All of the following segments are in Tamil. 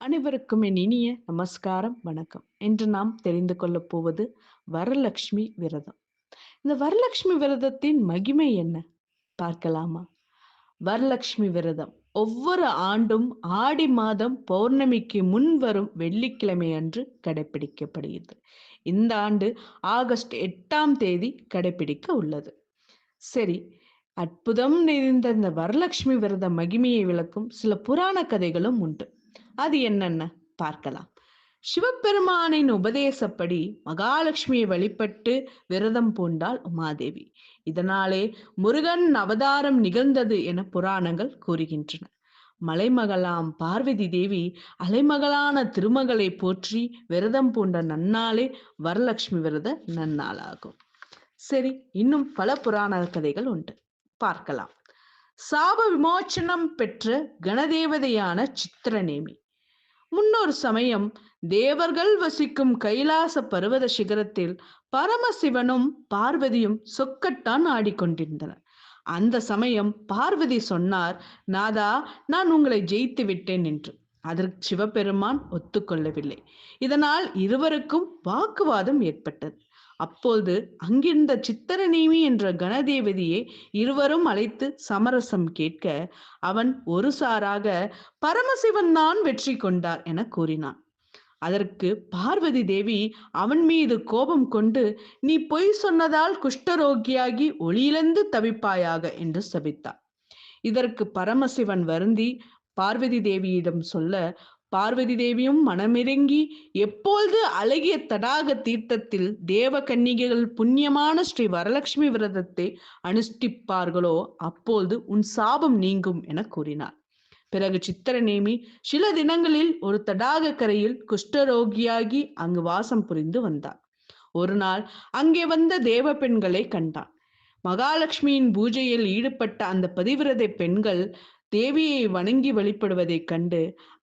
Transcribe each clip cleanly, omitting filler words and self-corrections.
அனைவருக்கும் என் இனிய நமஸ்காரம், வணக்கம். இன்று நாம் தெரிந்து கொள்ளப் போவது வரலட்சுமி விரதம். இந்த வரலட்சுமி விரதத்தின் மகிமை என்ன? பார்க்கலாமா? வரலட்சுமி விரதம் ஒவ்வொரு ஆண்டும் ஆடி மாதம் பௌர்ணமிக்கு முன் வரும் வெள்ளிக்கிழமை அன்று கடைபிடிக்கப்படுகிறது. இந்த ஆண்டு ஆகஸ்ட் 8ஆம் தேதி கடைபிடிக்க உள்ளது. சரி, அற்புதம் நிறைந்த இந்த வரலட்சுமி விரத மகிமையை விளக்கும் சில புராண கதைகளும் உண்டு. அது என்னென்ன பார்க்கலாம். சிவபெருமானின் உபதேசப்படி மகாலட்சுமியை வழிபட்டு விரதம் பூண்டாள் உமாதேவி. இதனாலே முருகன் அவதாரம் நிகழ்ந்தது என புராணங்கள் கூறுகின்றன. மலைமகளாம் பார்வதி தேவி அலைமகளான திருமகளை போற்றி விரதம் பூண்ட நன்னாளே வரலட்சுமி விரத நன்னாளாகும். சரி, இன்னும் பல புராண கதைகள் உண்டு, பார்க்கலாம். சாப விமோச்சனம் பெற்ற கணதேவதையான சித்திரநேமி. முன்னொரு சமயம் தேவர்கள் வசிக்கும் கைலாச பர்வத சிகரத்தில் பரமசிவனும் பார்வதியும் சொக்கட்டான் ஆடிக்கொண்டிருந்தனர். அந்த சமயம் பார்வதி சொன்னார், நாதா, நான் உங்களை ஜெயித்து விட்டேன் என்று. அதற்கு சிவபெருமான் ஒத்துக்கொள்ளவில்லை. இதனால் இருவருக்கும் வாக்குவாதம் ஏற்பட்டது. அப்போது அங்கிருந்த சித்திரநேமி என்ற கணதேவதியை இருவரும் அழைத்து சமரசம் கேட்க அவன் ஒரு சாராக பரமசிவன் தான் வெற்றி கொண்டார் என கூறினான். அதற்கு பார்வதி தேவி அவன் மீது கோபம் கொண்டு, நீ பொய் சொன்னதால் குஷ்டரோகியாகி ஒளியிழந்து தவிப்பாயாக என்று சபித்தார். இதற்கு பரமசிவன் வருந்தி பார்வதி தேவியிடம் சொல்ல, பார்வதி தேவியும் மனமிறங்கி எப்பொழுது அழகிய தடாக தீர்த்தத்தில் தேவ கன்னிகைகள் புண்ணியமான ஸ்ரீ வரலட்சுமி விரதத்தை அனுஷ்டிப்பார்களோ அப்பொழுது உன் சாபம் நீங்கும் என கூறினார். பிறகு சித்திரநேமி சில தினங்களில் ஒரு தடாக கரையில் குஷ்டரோகியாகி அங்கு வாசம் புரிந்து வந்தார். ஒரு நாள் அங்கே வந்த தேவ பெண்களை கண்டான். மகாலட்சுமியின் பூஜையில் ஈடுபட்ட அந்த பதிவிரதை பெண்கள் தேவியை வணங்கி வழிபடுவதைக் கண்டு,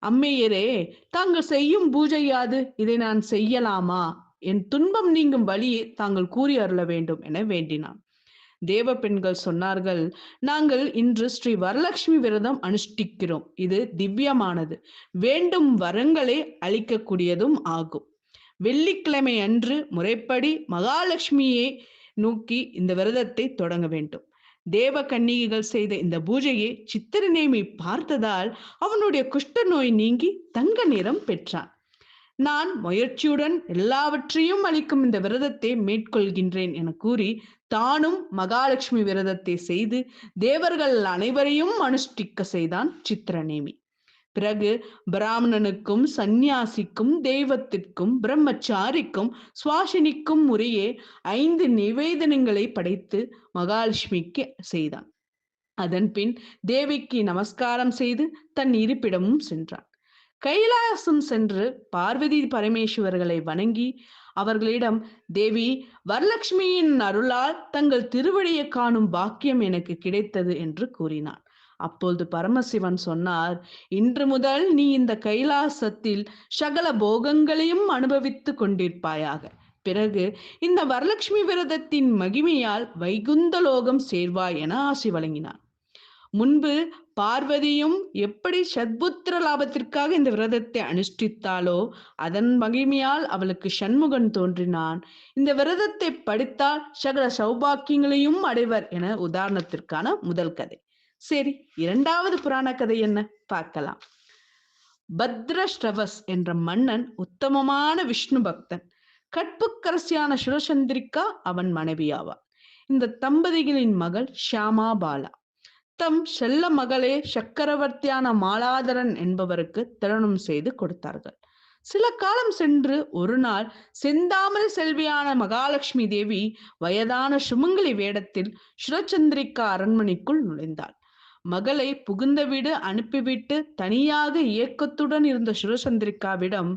அம்மையரே, தாங்கள் செய்யும் பூஜை யாது? இதை நான் செய்யலாமா? என் துன்பம் நீங்கும் வழியை தாங்கள் கூறி அருள வேண்டும் என வேண்டினான். தேவ பெண்கள் சொன்னார்கள், நாங்கள் இன்று ஸ்ரீ வரலட்சுமி விரதம் அனுஷ்டிக்கிறோம். இது திவ்யமானது, வேண்டும் வரங்களை அளிக்கக்கூடியதும் ஆகும். வெள்ளிக்கிழமை அன்று முறைப்படி மகாலட்சுமியை நோக்கி இந்த விரதத்தை தொடங்க வேண்டும். தேவ கன்னிகைகள் செய்த இந்த பூஜையை சித்திரநேமி பார்த்ததால் அவனுடைய குஷ்ட நோய் நீங்கி தங்க நிறம் பெற்றான். நான் முயற்சியுடன் எல்லாவற்றையும் அளிக்கும் இந்த விரதத்தை மேற்கொள்கின்றேன் என கூறி தானும் மகாலட்சுமி விரதத்தை செய்து தேவர்கள் அனைவரையும் அனுஷ்டிக்க செய்தான் சித்திரநேமி. பிறகு பிராமணனுக்கும் சந்நியாசிக்கும் தெய்வத்திற்கும் பிரம்மச்சாரிக்கும் சுவாசினிக்கும் முறையே 5 நிவேதனங்களை படைத்து மகாலட்சுமிக்கு செய்தான். அதன் பின் தேவிக்கு நமஸ்காரம் செய்து தன் இருப்பிடமும் சென்றான். கைலாசம் சென்று பார்வதி பரமேஸ்வரர்களை வணங்கி அவர்களிடம், தேவி, வரலட்சுமியின் அருளால் தங்கள் திருவடியை காணும் பாக்கியம் எனக்கு கிடைத்தது என்று கூறினான். அப்பொழுது பரமசிவன் சொன்னார், இன்று முதல் நீ இந்த கைலாசத்தில் சகல போகங்களையும் அனுபவித்து கொண்டிருப்பாயாக. பிறகு இந்த வரலட்சுமி விரதத்தின் மகிமையால் வைகுந்த லோகம் சேர்வாய் என ஆசி வழங்கினார். முன்பு பார்வதியும் எப்படி சத்புத்திர லாபத்திற்காக இந்த விரதத்தை அனுஷ்டித்தாளோ அதன் மகிமையால் அவளுக்கு சண்முகன் தோன்றினான். இந்த விரதத்தை படித்தால் சகல சௌபாக்கியங்களையும் அடைவர் என உதாரணத்திற்கான முதல் கதை. சரி, இரண்டாவது புராண கதை என்ன பார்க்கலாம். பத்ரஸ்ரவஸ் என்ற மன்னன் உத்தமமான விஷ்ணு பக்தன். கற்புக்கரசியான சிவசந்திரிகா அவன் மனைவியாவார். இந்த தம்பதிகளின் மகள் ஷியாமா பாலா தம் செல்ல மகளே சக்கரவர்த்தியான மாலாதரன் என்பவருக்கு திருமணம் செய்து கொடுத்தார்கள். சில காலம் சென்று ஒரு நாள் செந்தாமரை செல்வியான மகாலட்சுமி தேவி வயதான சுமங்கலி வேடத்தில் சிவசந்திரிகா அரண்மனைக்குள் நுழைந்தாள். மகளை புகுந்த வீடு அனுப்பிவிட்டு தனியாக இயக்கத்துடன் இருந்த சிவசந்திரிகாவிடம்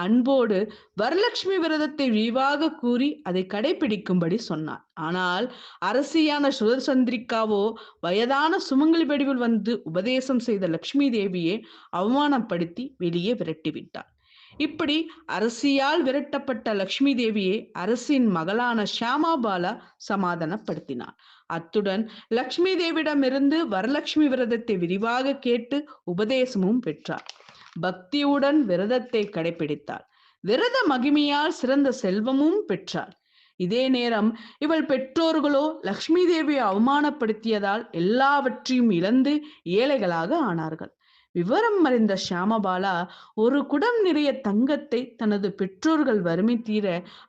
அன்போடு வரலட்சுமி விரதத்தை விரிவாக கூறி அதை கடைபிடிக்கும்படி சொன்னார். ஆனால் அரசியான சிவசந்திரிகாவோ வயதான சுமங்கலி வடிவில் வந்து உபதேசம் செய்த லட்சுமி தேவியை அவமானப்படுத்தி வெளியே விரட்டிவிட்டார். இப்படி அரசியால் விரட்டப்பட்ட லட்சுமி தேவியை அரசின் மகளான ஷியாமா பாலா சமாதானப்படுத்தினார். அத்துடன் லட்சுமி தேவியிடமிருந்து வரலட்சுமி விரதத்தை விரிவாக கேட்டு உபதேசமும் பெற்றார். பக்தியுடன் விரதத்தை கடைபிடித்தாள். விரத மகிமையால் சிறந்த செல்வமும் பெற்றாள். இதே நேரம் இவள் பெற்றோர்களோ லக்ஷ்மி தேவியை அவமானப்படுத்தியதால் எல்லாவற்றையும் இழந்து ஏழைகளாக ஆனார்கள். விவரம் அறிந்த ஷியாமபாலா ஒரு குடம் நிறைய தங்கத்தை தனது பெற்றோர்கள் வறுமை தீர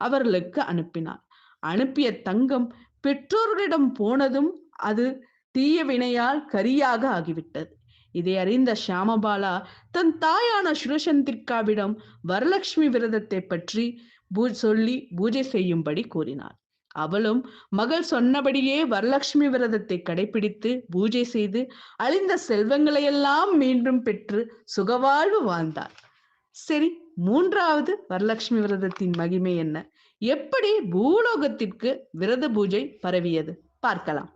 அவர்களுக்கு அனுப்பினார். அனுப்பிய தங்கம் பெற்றோர்களிடம் போனதும் அது தீய வினையால் கரியாக ஆகிவிட்டது. இதை அறிந்த ஷியாமபாலா தன் தாயான சுரசந்திரிகாவிடம் வரலட்சுமி விரதத்தை பற்றி சொல்லி பூஜை செய்யும்படி கூறினார். அவளும் மகள் சொன்னபடியே வரலட்சுமி விரதத்தை கடைபிடித்து பூஜை செய்து அழிந்த செல்வங்களையெல்லாம் மீண்டும் பெற்று சுகவாழ்வு வாழ்ந்தாள். சரி, மூன்றாவது வரலட்சுமி விரதத்தின் மகிமை என்ன? எப்படி பூலோகத்திற்கு விரத பூஜை பரவியது பார்க்கலாம்.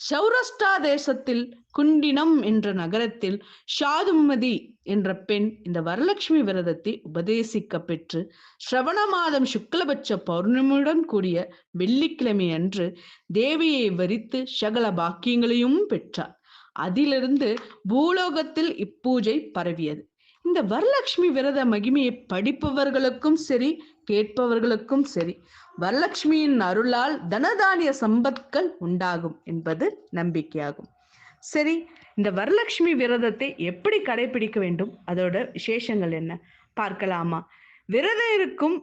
சௌராஷ்டிரா தேசத்தில் குண்டினம் என்ற நகரத்தில் ஷாதுமதி என்ற பெண் இந்த வரலட்சுமி விரதத்தை உபதேசிக்க பெற்று ஸ்ரவண மாதம் சுக்லபட்ச பௌர்ணமியுடன் கூடிய வெள்ளிக்கிழமை அன்று தேவியை வரித்து சகல பாக்கியங்களையும் பெற்றார். அதிலிருந்து பூலோகத்தில் இப்பூஜை பரவியது. இந்த வரலட்சுமி விரத மகிமையை படிப்பவர்களுக்கும் சரி, கேட்பவர்களுக்கும் சரி, வரலட்சுமியின் அருளால் தனதானிய சம்பத்கள் உண்டாகும் என்பது நம்பிக்கையாகும். சரி, இந்த வரலட்சுமி விரதத்தை எப்படி கடைபிடிக்க வேண்டும், அதோட விசேஷங்கள் என்ன பார்க்கலாமா? விரதம் இருக்கும்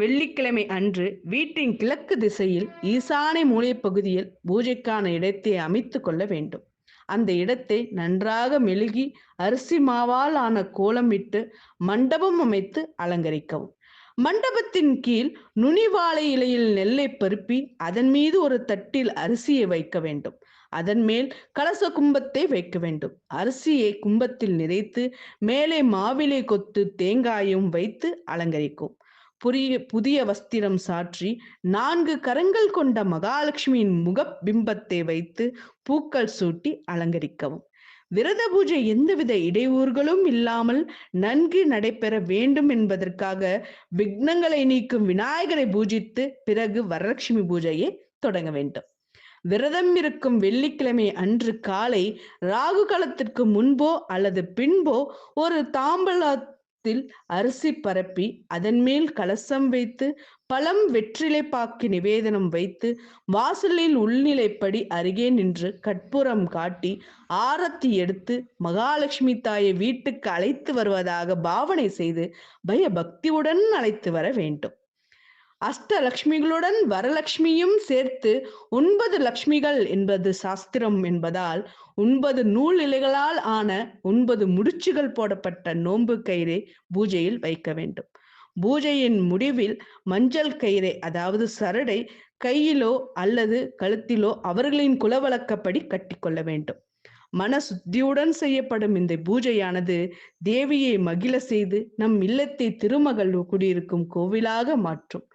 வெள்ளிக்கிழமை அன்று வீட்டின் கிழக்கு திசையில் ஈசானை மூலை பகுதியில் பூஜைக்கான இடத்தை அமைத்து கொள்ள வேண்டும். அந்த இடத்தை நன்றாக மெழுகி அரிசி மாவால் ஆன கோலமிட்டு மண்டபம் அமைத்து அலங்கரிக்கவும். மண்டபத்தின் கீழ் நுனிவாழை இலையில் நெல்லை பருப்பி அதன் மீது ஒரு தட்டில் அரிசியை வைக்க வேண்டும். அதன் மேல் கலச கும்பத்தை வைக்க வேண்டும். அரிசியை கும்பத்தில் நிறைத்து மேலே மாவிலை கொத்து தேங்காயும் வைத்து அலங்கரிக்கும். புதிய வஸ்திரம் சாற்றி 4 கரங்கள் கொண்ட மகாலட்சுமியின் முக பிம்பத்தை வைத்து பூக்கள் சூட்டி அலங்கரிக்கவும். விரத பூஜை எந்தவித இடையூறுகளும் இல்லாமல் நன்கு நடைபெற வேண்டும் என்பதற்காக விக்னங்களை நீக்கும் விநாயகரை பூஜித்து பிறகு வரலட்சுமி பூஜையை தொடங்க வேண்டும். விரதம் இருக்கும் வெள்ளிக்கிழமை அன்று காலை ராகு காலத்திற்கு முன்போ அல்லது பின்போ ஒரு தாம்பூலத்தில் அரிசி பரப்பி அதன் மேல் கலசம் வைத்து பழம் வெற்றிலை பாக்கு நிவேதனம் வைத்து வாசலில் உள்நிலைப்படி அருகே நின்று கற்பூரம் காட்டி ஆரத்தி எடுத்து மகாலட்சுமி தாயை வீட்டுக்கு அழைத்து வருவதாக பாவனை செய்து பயபக்தியுடன் அழைத்து வர வேண்டும். அஷ்டலட்சுமிகளுடன் வரலட்சுமியும் சேர்த்து 9 லட்சுமிகள் என்பது சாஸ்திரம் என்பதால் 9 நூல் இலைகளால் ஆன 9 முடிச்சுகள் போடப்பட்ட நோன்பு கயிறை பூஜையில் வைக்க வேண்டும். பூஜையின் முடிவில் மஞ்சள் கயிறை, அதாவது சரடை, கையிலோ அல்லது கழுத்திலோ அவர்களின் குலவழக்கப்படி கட்டிக்கொள்ள வேண்டும். மன சுத்தியுடன் செய்யப்படும் இந்த பூஜையானது தேவியை மகிழ செய்து நம் இல்லத்தை திருமகள் குடியிருக்கும் கோவிலாக மாற்றும்.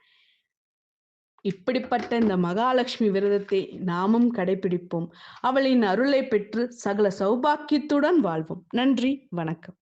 இப்படிப்பட்ட இந்த மகாலட்சுமி விரதத்தை நாமும் கடைபிடிப்போம். அவளின் அருளை பெற்று சகல சௌபாக்கியத்துடன் வாழ்வோம். நன்றி, வணக்கம்.